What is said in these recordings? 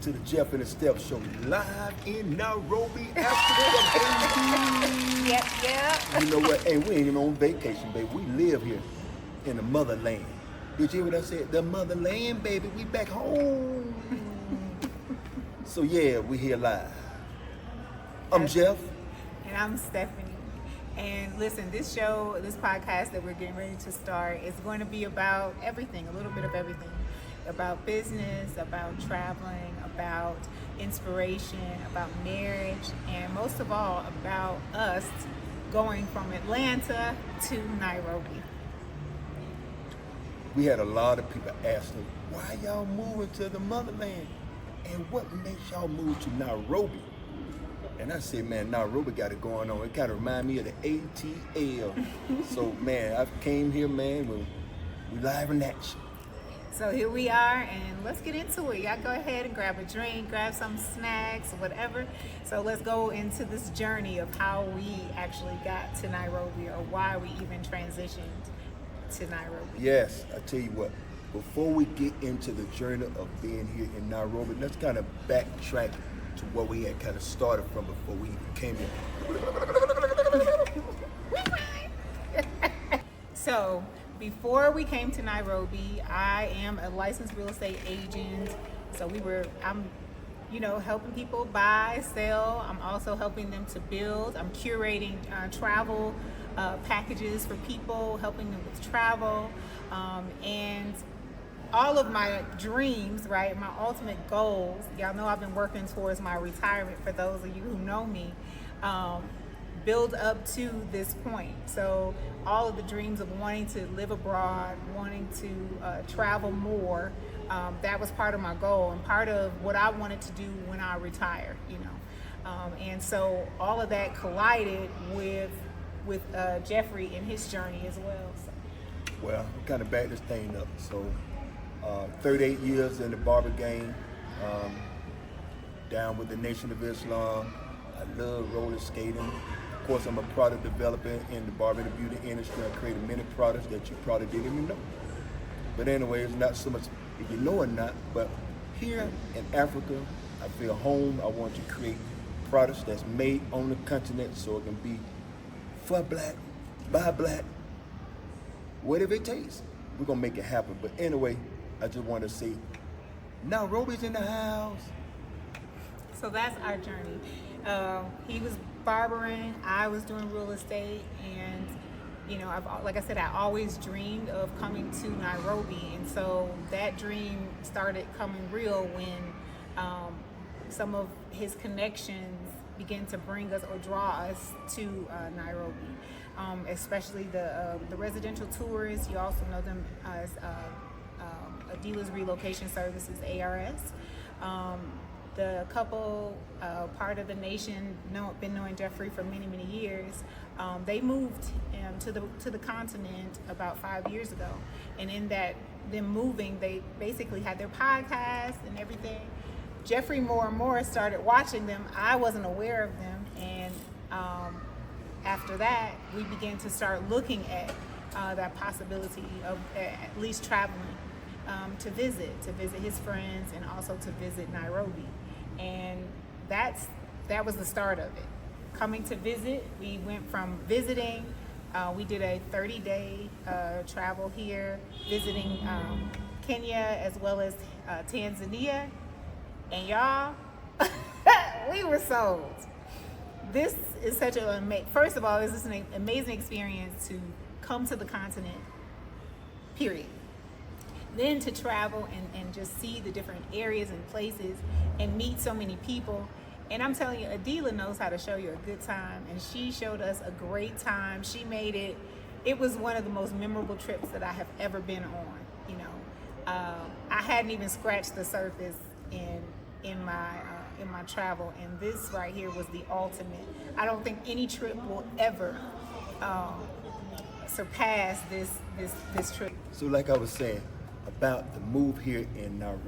to the Jeff and the Steph Show, live in Nairobi, Africa, baby. Yep. You know what? Hey, we ain't even on vacation, baby. We live here in the motherland. Did you hear what I said? The motherland, baby. We back home. So yeah, we here live. I'm Jeff. And I'm Stephanie. And listen, this podcast that we're getting ready to start is going to be about everything, a little bit of everything. About business, about traveling, about inspiration, about marriage, and most of all, about us going from Atlanta to Nairobi. We had a lot of people asking, why y'all moving to the motherland? And what makes y'all move to Nairobi? And I said, man, Nairobi got it going on. It kind of remind me of the ATL. So, man, I came here, man, we live in action. So here we are, and let's get into it. Y'all go ahead and grab a drink, grab some snacks, whatever. So let's go into this journey of how we actually got to Nairobi, or why we even transitioned to Nairobi. Yes, I tell you what, before we get into the journey of being here in Nairobi, let's kind of backtrack to what we had kind of started from before we even came here. So before we came to Nairobi, I am a licensed real estate agent. So I'm helping people buy, sell. I'm also helping them to build. I'm curating travel packages for people, helping them with travel. And all of my dreams, right, my ultimate goals, y'all know I've been working towards my retirement, for those of you who know me, build up to this point. So all of the dreams of wanting to live abroad, wanting to travel more, that was part of my goal and part of what I wanted to do when I retire, and so all of that collided with Jeffrey and his journey as well. So. Well, we kind of back this thing up. So 38 years in the barber game, down with the Nation of Islam. I love roller skating. Of course, I'm a product developer in the barber and beauty industry. I created many products that you probably didn't even know. But anyway, it's not so much if you know or not, but here in Africa, I feel home. I want to create products that's made on the continent so it can be for black, by black, whatever it takes. We're gonna make it happen. But anyway, I just want to say, Nairobi's in the house. So that's our journey. He was barbering, I was doing real estate, and like I said, I always dreamed of coming to Nairobi, and so that dream started coming real when some of his connections began to bring us or draw us to Nairobi, especially the residential tourists. You also know them as Adila's Relocation Services, ARS. The couple, part of the nation, been knowing Jeffrey for many, many years. They moved to the continent about 5 years ago, and in them moving, they basically had their podcast and everything. Jeffrey more and more started watching them. I wasn't aware of them, and after that, we began to start looking at that possibility of at least traveling to visit his friends and also to visit Nairobi. And that was the start of it. Coming to visit, we went from visiting, we did a 30-day travel here, visiting Kenya as well as Tanzania. And y'all, we were sold. This is such first of all, this is an amazing experience to come to the continent, period. Then to travel and just see the different areas and places and meet so many people. And I'm telling you, Adila knows how to show you a good time, and she showed us a great time. She made it was one of the most memorable trips that I have ever been on. I hadn't even scratched the surface in my travel, and this right here was the ultimate. I don't think any trip will ever surpass this trip. So like I was saying about the move here in Nairobi,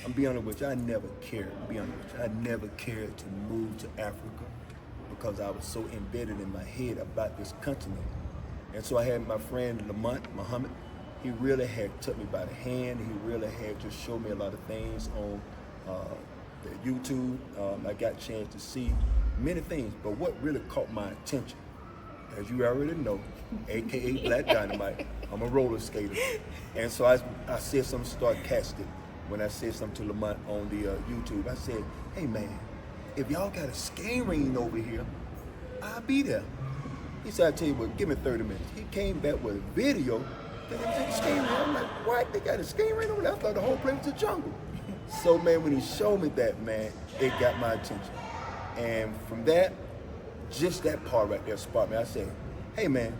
I'm being honest with you, I never cared to move to Africa because I was so embedded in my head about this continent. And so I had my friend Lamont Muhammad. He really had took me by the hand. He really had just showed me a lot of things on the YouTube. I got a chance to see many things, but what really caught my attention, as you already know, aka Black Dynamite, I'm a roller skater, and so I said something sarcastic when I said something to Lamont on the YouTube. I said, "Hey man, if y'all got a skating ring over here, I'll be there." He said, "I tell you what, give me 30 minutes." He came back with a video that it was a skating ring. I'm like, "What? They got a skating ring over there? I thought the whole place was a jungle." So man, when he showed me that, man, it got my attention. And from that, just that part right there sparked me. I said, "Hey man,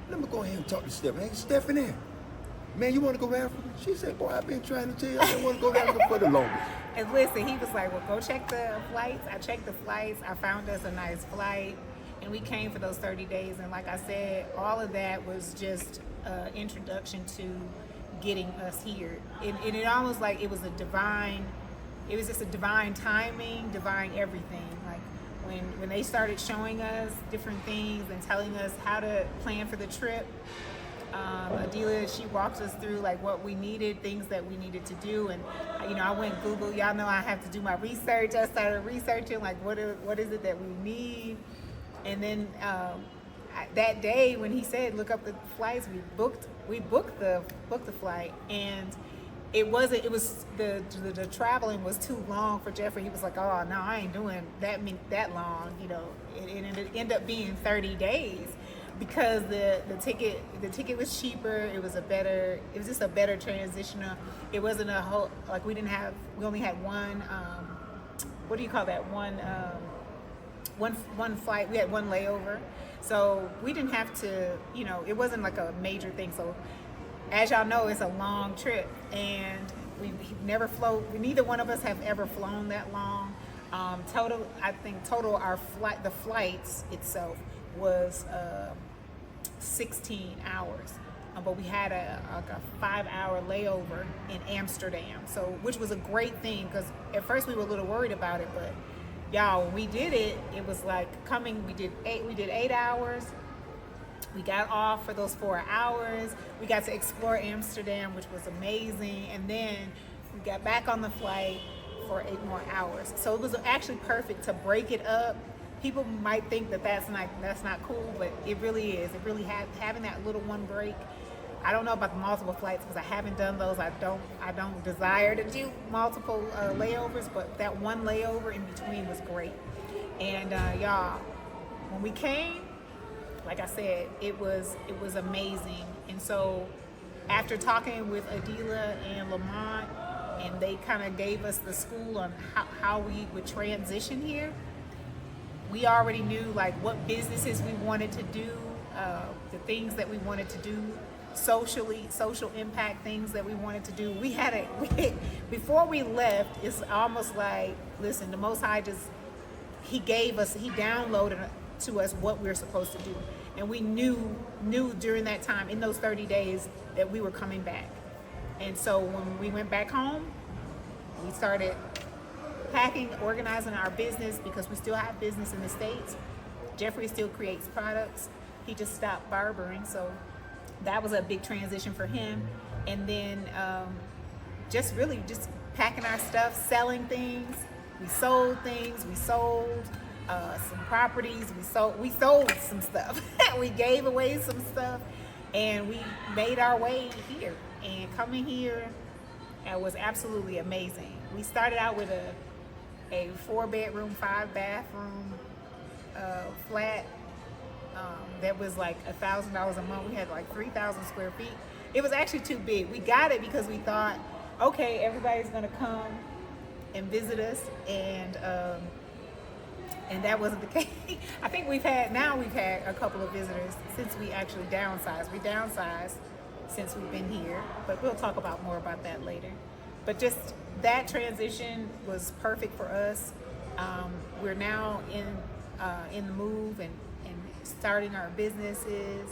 let me go ahead and talk to Stephanie. Hey Stephanie, man, you want to go to Africa?" She said, "Boy, I've been trying to tell you I didn't want to go to Africa for the longest." And listen, he was like, "Well, go check the flights." I checked the flights. I found us a nice flight, and we came for those 30 days. And like I said, all of that was just an introduction to getting us here. And it almost like it was just a divine timing, divine everything. Like when they started showing us different things and telling us how to plan for the trip, Adila, she walked us through like what we needed, things that we needed to do, and I went Google. Y'all know I have to do my research. I started researching like what is it that we need, and then that day when he said look up the flights, we booked the flight, and it was the traveling was too long for Jeffrey. He was like, "Oh no, I ain't doing that long," and it ended up being 30 days. Because the ticket was cheaper, it was just a better transition. It wasn't a whole, like we only had one, what do you call that, one flight, we had one layover, so we didn't have to, it wasn't like a major thing. So as y'all know, it's a long trip, and neither one of us have ever flown that long. Total the flights itself was 16 hours, but we had a 5-hour layover in Amsterdam, so which was a great thing, because at first we were a little worried about it, but y'all, when we did it, it was like we did 8 hours. We got off for those 4 hours. We got to explore Amsterdam, which was amazing, and then we got back on the flight for 8 more hours. So it was actually perfect to break it up. People might think that that's not cool, but it really is. It really having that little one break. I don't know about the multiple flights because I haven't done those. I don't desire to do multiple layovers, but that one layover in between was great. And y'all, when we came, like I said, it was amazing. And so after talking with Adila and Lamont, and they kind of gave us the school on how we would transition here, we already knew like what businesses we wanted to do, the things that we wanted to do socially, social impact things that we wanted to do. Before we left, it's almost like, listen, the Most High he downloaded to us what we were supposed to do. And we knew during that time, in those 30 days, that we were coming back. And so when we went back home, we started packing, organizing our business, because we still have business in the States. Jeffrey still creates products. He just stopped barbering, so that was a big transition for him. And then just packing our stuff, selling things. We sold things. We sold some properties. We sold some stuff. We gave away some stuff, and we made our way here. And coming here was absolutely amazing. We started out with a 4-bedroom, 5-bathroom flat that was like $1,000 a month. We had like 3,000 square feet. It was actually too big. We got it because we thought, okay, everybody's gonna come and visit us, and that wasn't the case. I think we've had a couple of visitors since we actually downsized. We downsized since we've been here, but we'll talk more about that later. But just that transition was perfect for us. We're now in the move and starting our businesses.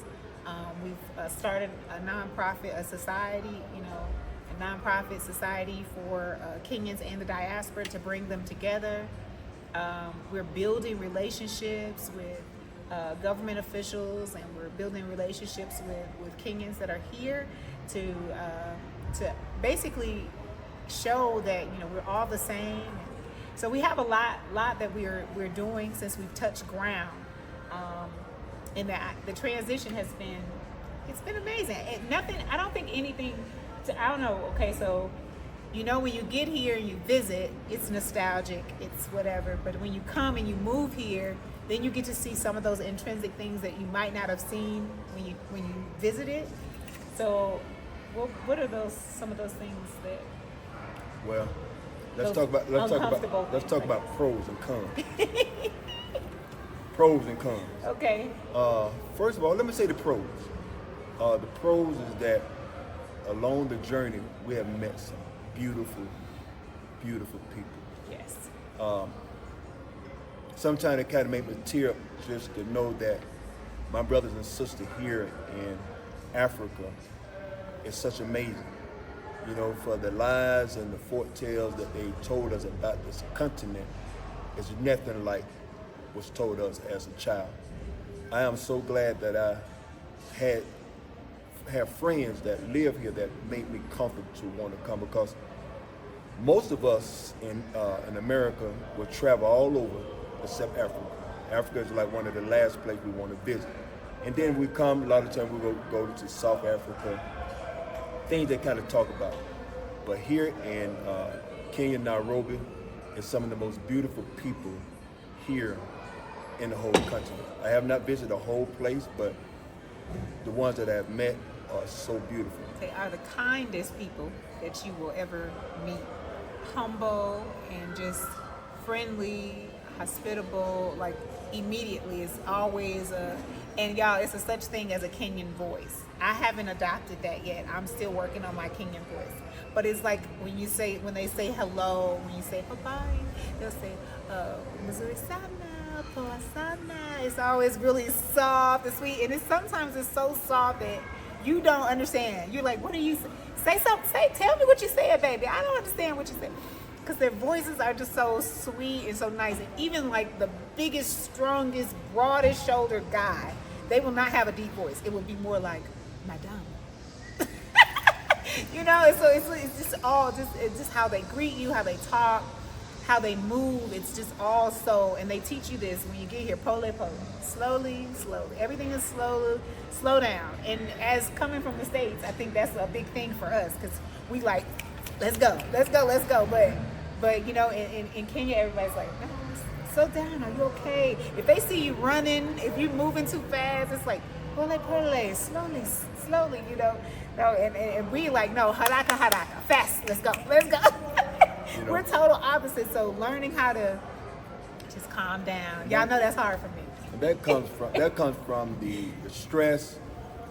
We've started a nonprofit, a society, a nonprofit society for Kenyans and the diaspora to bring them together. We're building relationships with government officials, and we're building relationships with Kenyans that are here to basically show that we're all the same. So we have a lot that we're doing since we've touched ground, and that the transition has been amazing. I don't think anything. I don't know. Okay, so when you get here and you visit, it's nostalgic, it's whatever. But when you come and you move here, then you get to see some of those intrinsic things that you might not have seen when you visited. So, what are some of those things that? Well, let's talk about pros and cons. Pros and cons. Okay. First of all, let me say the pros. The pros is that along the journey we have met some beautiful, beautiful people. Yes. Sometimes it kind of makes me tear up just to know that my brothers and sisters here in Africa is such amazing. For the lies and the fortales that they told us about this continent is nothing like was told us as a child. I am so glad that I have friends that live here that make me comfortable to want to come, because most of us in America will travel all over except Africa. Africa is like one of the last places we want to visit. And then we come, a lot of times we go to South Africa, things they kind of talk about. But here in Kenya, Nairobi, is some of the most beautiful people here in the whole country. I have not visited the whole place, but the ones that I have met are so beautiful. They are the kindest people that you will ever meet. Humble and just friendly, hospitable, like immediately. It's always and y'all, it's a such thing as a Kenyan voice. I haven't adopted that yet. I'm still working on my Kenyan voice. But it's like when they say hello, when you say bye-bye, they'll say, Mzuri sana, poa sana. It's always really soft and sweet. And sometimes it's so soft that you don't understand. You're like, what are you say? Tell me what you said, baby. I don't understand what you said. Because their voices are just so sweet and so nice. And even like the biggest, strongest, broadest shouldered guy, they will not have a deep voice. It will be more like, Madame. So it's just how they greet you, how they talk, how they move. It's just all so, and they teach you this when you get here, pole. Slowly. Everything is slow down. And as coming from the States, I think that's a big thing for us, because we like, let's go. But in Kenya, everybody's like, no, slow down, are you okay? If they see you running, if you're moving too fast, it's like, pole, slowly, No, and we like, no, haraka, fast, let's go. We're total opposite. So learning how to just calm down. Y'all know that's hard for me. And that comes from the stress,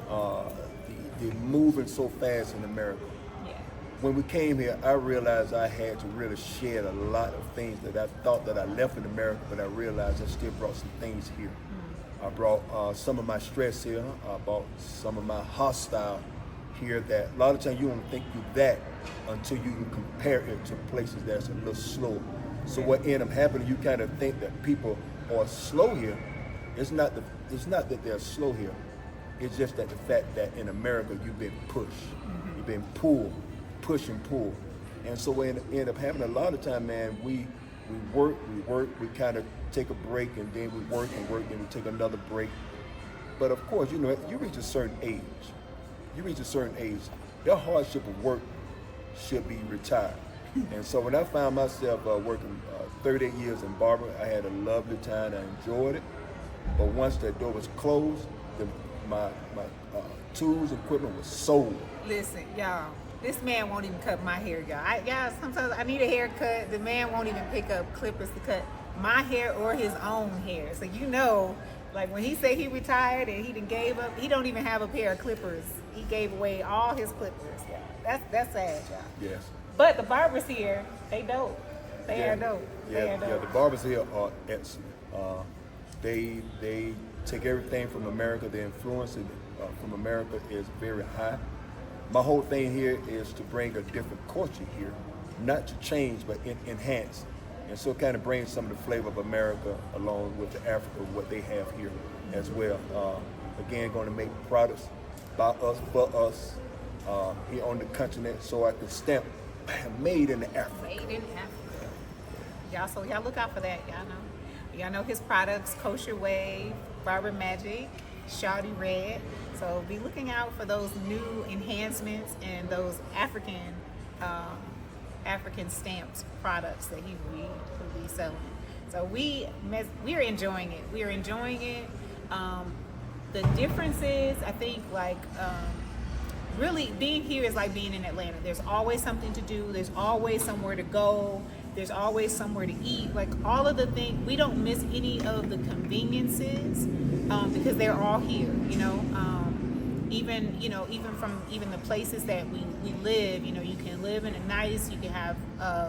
the moving so fast in America. Yeah. When we came here, I realized I had to really shed a lot of things that I thought that I left in America, but I realized I still brought some things here. I brought some of my stress here. I brought some of my hostile here that a lot of times you don't think you that until you can compare it to places that's a little slower. So what ended up happening, you kind of think that people are slow here. It's not that they're slow here. It's just that the fact that in America you've been pushed, you've been pulled, push and pull. And so what ended up happening a lot of time, man, we work, we kind of take a break, and then we work, and then we take another break. But of course, you reach a certain age. Your hardship of work should be retired. And so when I found myself working 38 years in barber, I had a lovely time. I enjoyed it. But once that door was closed, my tools, equipment was sold. Listen, y'all, this man won't even cut my hair, y'all. Sometimes I need a haircut. The man won't even pick up clippers to cut my hair or his own hair. So like when he said he retired and he gave up, he don't even have a pair of clippers. He gave away all his clippers. Yeah, that's sad, y'all. Yes. But the barbers here, they dope. They are dope. Yeah, the barbers here are excellent. They take everything from America. The influence from America is very high. My whole thing here is to bring a different culture here, not to change, but enhance. And so kind of bring some of the flavor of America along with the Africa, what they have here as well. Again, going to make products by us, for us, here on the continent, so I can stamp made in Africa. Made in Africa. Y'all, so y'all look out for that. Y'all know his products: Kosher Wave, Barber Magic, Shawty Red. So be looking out for those new enhancements and those African stamped products that he will be selling. So we are enjoying it. We are enjoying it. The difference is, I think, like really being here is like being in Atlanta. There's always something to do. There's always somewhere to go. There's always somewhere to eat. Like all of the things, we don't miss any of the conveniences because they're all here. Even from the places that we live. You can live in a nice. You can have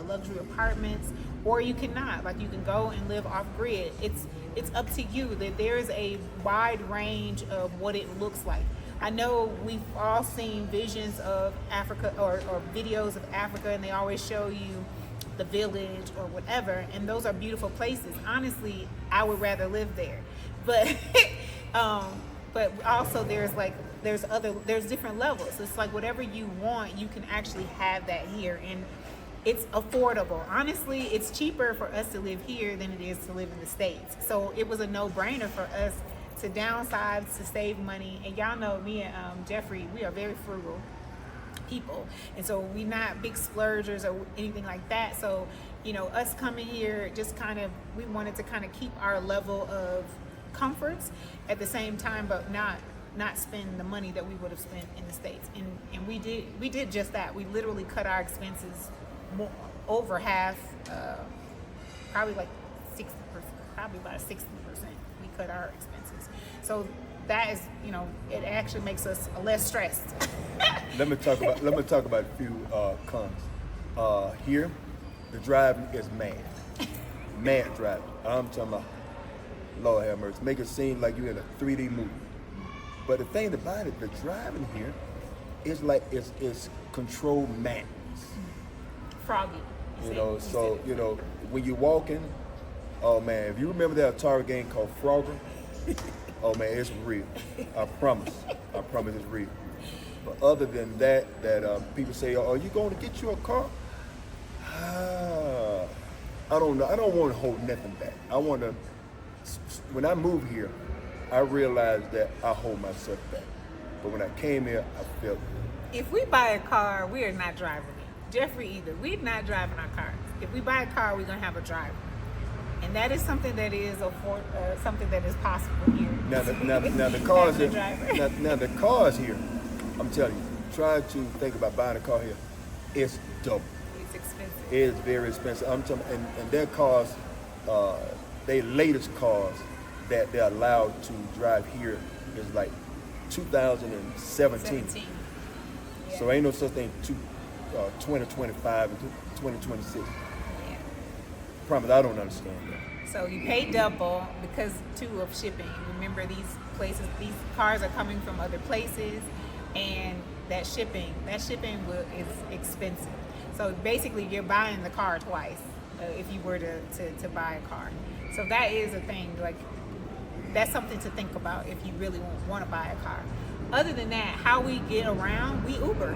luxury apartments, or you cannot. Like you can go and live off grid. It's up to you. That there is a wide range of what it looks like. I know we've all seen visions of Africa or videos of Africa, and they always show you the village or whatever, and those are beautiful places. Honestly, I would rather live there, but but also there's different levels. It's like whatever you want, you can actually have that here, and it's affordable. Honestly, it's cheaper for us to live here than it is to live in the States. So it was a no-brainer for us to downsize, to save money. And y'all know me and Jeffrey, we are very frugal people, and so we're not big splurgers or anything like that. So us coming here, just we wanted to kind of keep our level of comforts at the same time, but not spend the money that we would have spent in the States. And we did just that. We literally cut our expenses over half, probably like 60%, probably about 60%. We cut our expenses. So that is, it actually makes us less stressed. Let me talk about a few cons. Here, the driving is mad driving. I'm talking about, Lord have mercy, make it seem like you're in a 3D movie. But the thing about it, the driving here is like it's controlled madness. Froggy. When you're walking, oh man, if you remember that Atari game called Frogger, oh man, it's real. I promise it's real. But other than that people say, are you going to get you a car? I don't know. I don't want to hold nothing back. When I moved here, I realized that I hold myself back. But when I came here, I felt it. If we buy a car, we are not driving it. Jeffrey either. We're not driving our cars. If we buy a car, we're going to have a driver. And that is something that is something that is possible here. Now the cars here. Now the cars here, I'm telling you, try to think about buying a car here. It's double. It's expensive. It is very expensive. I'm telling you, and their cars, their latest cars that they're allowed to drive here is like 2017. Yeah. So ain't no such thing 2025 and 2026. Yeah. Promise, I don't understand that. So you pay double because of shipping. Remember, these cars are coming from other places, and that shipping is expensive. So basically, you're buying the car twice if you were to buy a car. So that is a thing. Like, that's something to think about if you really want to buy a car. Other than that, how we get around, we Uber.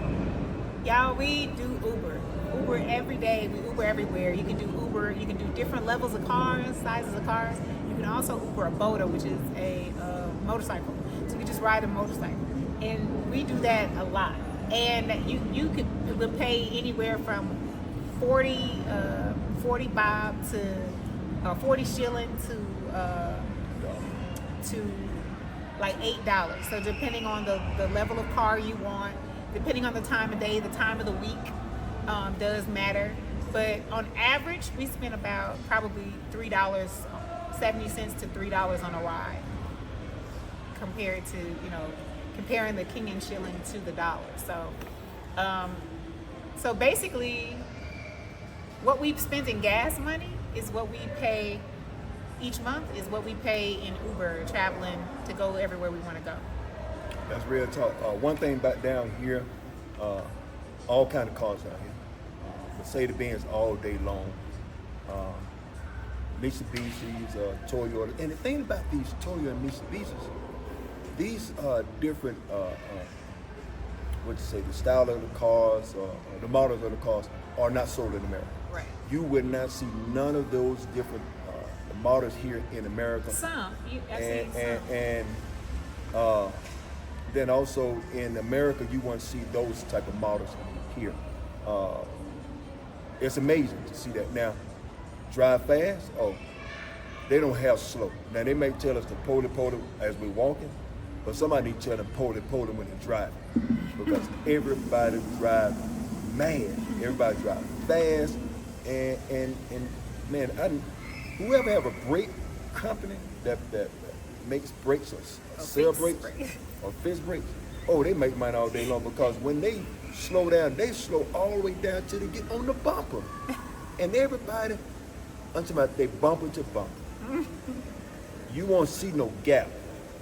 Y'all, we do Uber. Uber every day. We Uber everywhere. You can do Uber. You can do different levels of cars, sizes of cars. You can also Uber a boda, which is a motorcycle. So you just ride a motorcycle. And we do that a lot. And you could pay anywhere from 40 bob to 40 shilling to like $8. So depending on the level of car you want, depending on the time of day, the time of the week does matter. But on average, we spend about probably $3.70 to $3 on a ride, compared to comparing the Kenyan shilling to the dollar. So basically, what we spend in gas money is what we pay each month, is what we pay in Uber traveling to go everywhere we want to go. That's real talk. One thing about down here, all kind of cars out here. Mercedes-Benz all day long. Mitsubishis, Toyota. And the thing about these Toyota and Mitsubishis, these different what you say, the style of the cars or the models of the cars are not sold in America. Right. You would not see none of those different models here in America. I've and, seen some. and uh, then also in America, you won't see those type of models here. It's amazing to see that. Now, drive fast, oh, they don't have slow. Now, they may tell us to pole as we're walking, but somebody need to tell them pole when they're driving. Because everybody drive mad. Everybody drive fast. And man, whoever have a brake company that makes brakes or sell brakes or fix brakes, oh, they make money all day long, because when they slow down, they slow all the way down till they get on the bumper. And everybody, until they bumper to bumper. You won't see no gap.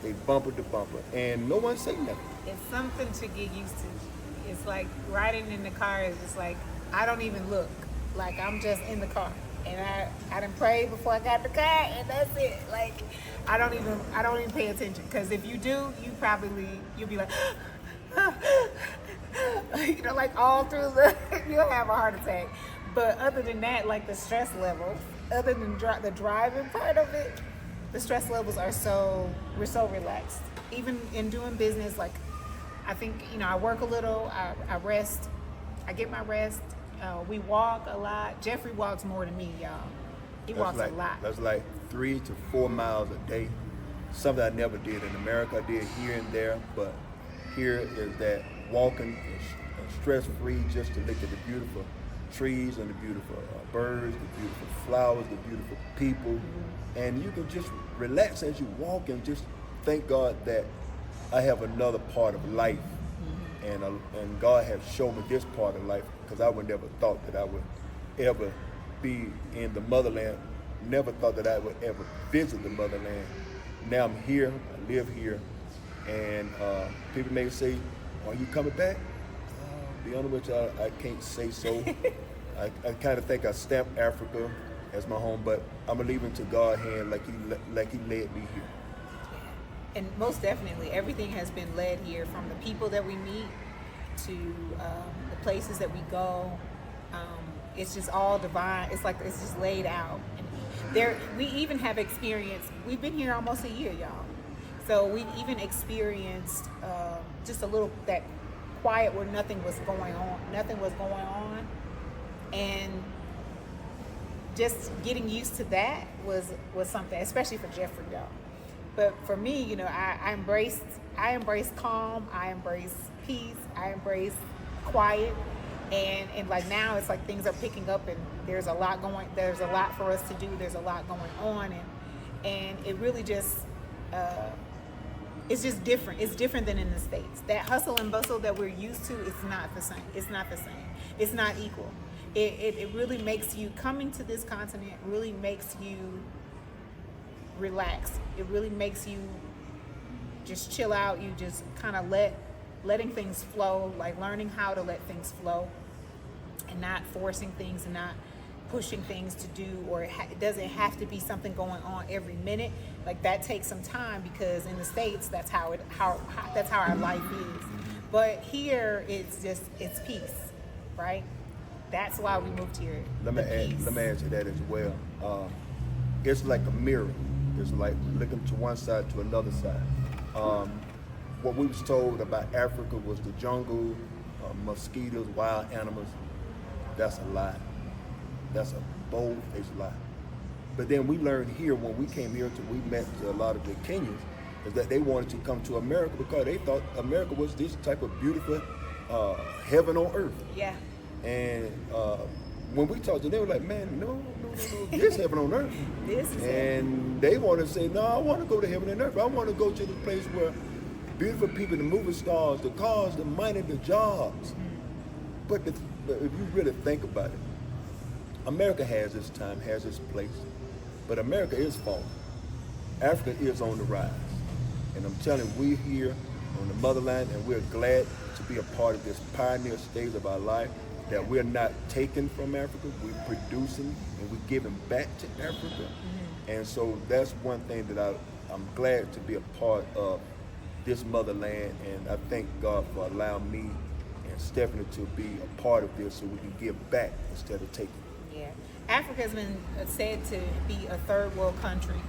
They bumper to bumper, and no one say nothing. It's something to get used to. It's like riding in the car is just like, I don't even look. Like, I'm just in the car. And I done prayed before I got the car, and that's it. Like, I don't even pay attention. Because if you do, you'll be like, you know, like all through you'll have a heart attack. But other than that, like the stress level, other than the driving part of it, the stress levels we're so relaxed. Even in doing business, like, I think, you know, I work a little, I rest, I get my rest. We walk a lot. Jeffrey walks more than me, y'all. He walks a lot. That's like 3 to 4 miles a day. Something I never did in America. I did here and there, but here is that walking is stress-free, just to look at the beautiful trees and the beautiful birds, the beautiful flowers, the beautiful people. And you can just relax as you walk and just thank God that I have another part of life. And God has shown me this part of life, because I would never thought that I would ever be in the motherland. Never thought that I would ever visit the motherland. Now I'm here, I live here, and people may say, "Are you coming back?" Be honest with you, I can't say so. I kind of think I stamped Africa as my home, but I'm gonna leave it to God's hand, like He led me here. And most definitely, everything has been led here, from the people that we meet to the places that we go. It's just all divine. It's like it's just laid out. And we even have experienced. We've been here almost a year, y'all. So we've even experienced just a little that quiet where nothing was going on. Nothing was going on, and just getting used to that was something, especially for Jeffrey, y'all. But for me, you know, I embrace calm, I embrace peace, I embrace quiet, and like now it's like things are picking up, and there's a lot for us to do, there's a lot going on, and it really just it's just different. It's different than in the States. That hustle and bustle that we're used to, it's not the same. It's not the same. It's not equal. It really makes you, coming to this continent really makes you relax. It really makes you just chill out. You just kind of letting things flow, like learning how to let things flow and not forcing things and not pushing things to do, or it doesn't have to be something going on every minute. Like, that takes some time, because in the States that's how our life is. But here it's peace, right? That's why we moved here. Let me add to that as well. It's like a mirror. It's like looking to one side to another side. What we was told about Africa was the jungle, mosquitoes, wild animals. That's a lie. That's a bold-faced lie. But then we learned here, when we came here, we met a lot of the Kenyans, is that they wanted to come to America because they thought America was this type of beautiful heaven on earth. Yeah. And when we talked to them, they were like, "Man, no, this heaven on earth." This is and they want to say, "No, I want to go to heaven and earth. I want to go to the place where beautiful people, the movie stars, the cars, the money, the jobs." But if you really think about it, America has its time, has its place, but America is falling. Africa is on the rise. And I'm telling you, we're here on the motherland, and we're glad to be a part of this pioneer stage of our life, that we're not taking from Africa, we're producing and we're giving back to Africa. And so that's one thing that I'm glad to be a part of this motherland, and I thank God for allowing me and Stephanie to be a part of this so we can give back instead of taking. Yeah. Africa has been said to be a third world country,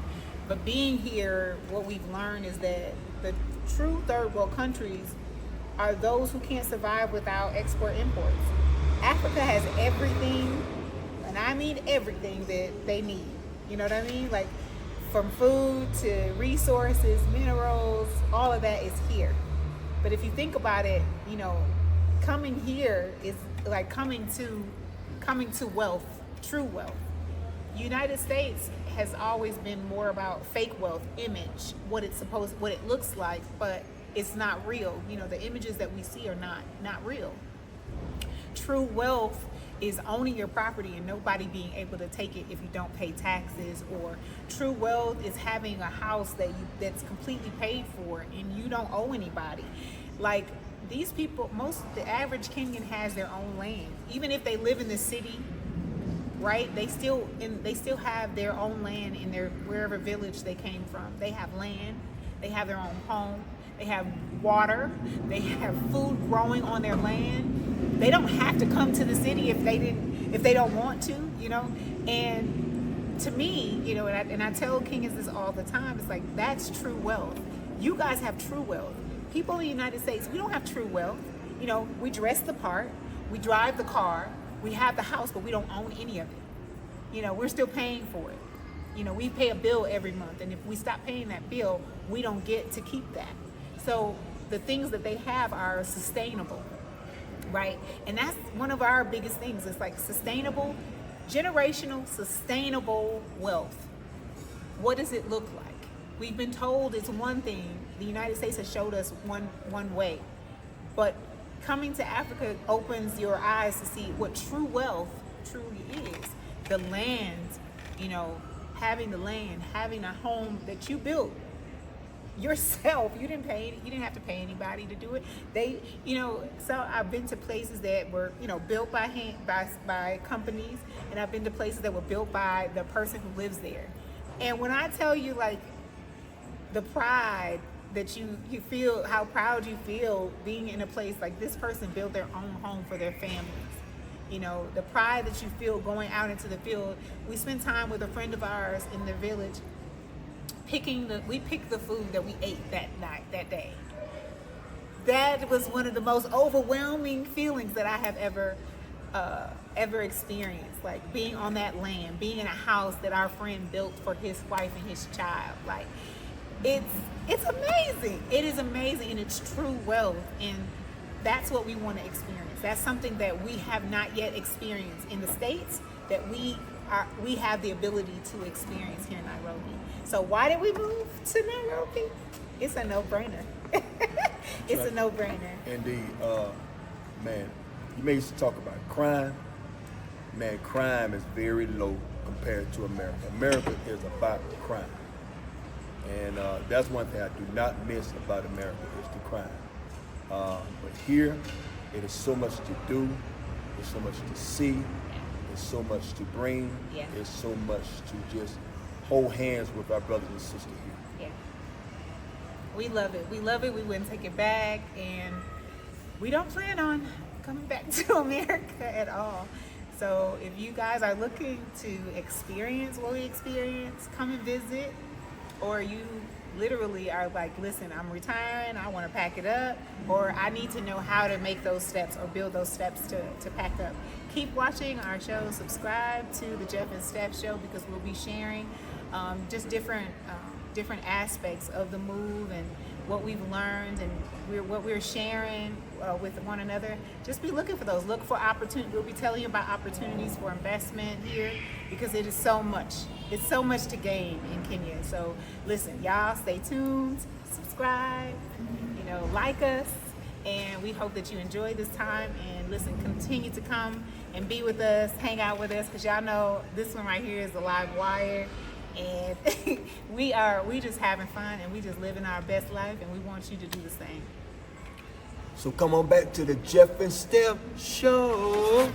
but being here, what we've learned is that the true third world countries are those who can't survive without export imports. Africa has everything, and I mean everything that they need. You know what I mean? Like from food to resources, minerals, all of that is here. But if you think about it, you know, coming here is like coming to wealth, true wealth. United States has always been more about fake wealth, image, what it looks like, but it's not real. You know, the images that we see are not real. True wealth is owning your property and nobody being able to take it if you don't pay taxes. Or true wealth is having a house that's completely paid for and you don't owe anybody. Like these people, the average Kenyan has their own land, even if they live in the city. Right? They still have their own land in their wherever village they came from. They have land. They have their own home. They have water. They have food growing on their land. They don't have to come to the city if they don't want to, you know. And to me, you know, and I tell Kenyans this all the time. It's like that's true wealth. You guys have true wealth. People in the United States, we don't have true wealth. You know, we dress the part. We drive the car. We have the house, but we don't own any of it. You know, we're still paying for it. You know, we pay a bill every month, and if we stop paying that bill, we don't get to keep that. So the things that they have are sustainable, right? And that's one of our biggest things. It's like sustainable, generational, sustainable wealth. What does it look like? We've been told it's one thing. The United States has showed us one way, but coming to Africa opens your eyes to see what true wealth truly is. The land, you know, having the land, having a home that you built yourself. You didn't have to pay anybody to do it. So I've been to places that were, you know, built by hand, by companies, and I've been to places that were built by the person who lives there. And when I tell you, like, the pride that you feel, how proud you feel being in a place like this person built their own home for their families. You know, the pride that you feel going out into the field. We spent time with a friend of ours in the village we picked the food that we ate that day. That was one of the most overwhelming feelings that I have ever experienced. Like being on that land, being in a house that our friend built for his wife and his child. Like, it's amazing. It is amazing, and it's true wealth, and that's what we want to experience. That's something that we have not yet experienced in the States that we have the ability to experience here in Nairobi. So why did we move to Nairobi? It's a no-brainer. It's a no-brainer. Indeed. Man, you may used to talk about crime. Man, crime is very low compared to America. America is about crime. And that's one thing I do not miss about America is the crime. But here, it is so much to do. There's so much to see. There's so much to bring. Yeah. There's so much to just hold hands with our brothers and sisters here. Yeah. We love it. We love it. We wouldn't take it back. And we don't plan on coming back to America at all. So if you guys are looking to experience what we experience, come and visit. Or you literally are like, listen, I'm retiring, I want to pack it up, or I need to know how to make those steps or build those steps to pack up. Keep watching our show. Subscribe to the Jeff and Steph Show, because we'll be sharing just different aspects of the move and what we've learned and what we're sharing with one another. Just be looking for those. Look for opportunity. We'll be telling you about opportunities for investment here, because it is so much. It's so much to gain in Kenya. So listen, y'all, stay tuned, subscribe, like us, and we hope that you enjoy this time. And listen, continue to come and be with us, hang out with us, because y'all know this one right here is the live wire. And we just having fun, and we just living our best life, and we want you to do the same. So come on back to the Jeff and Steph Show.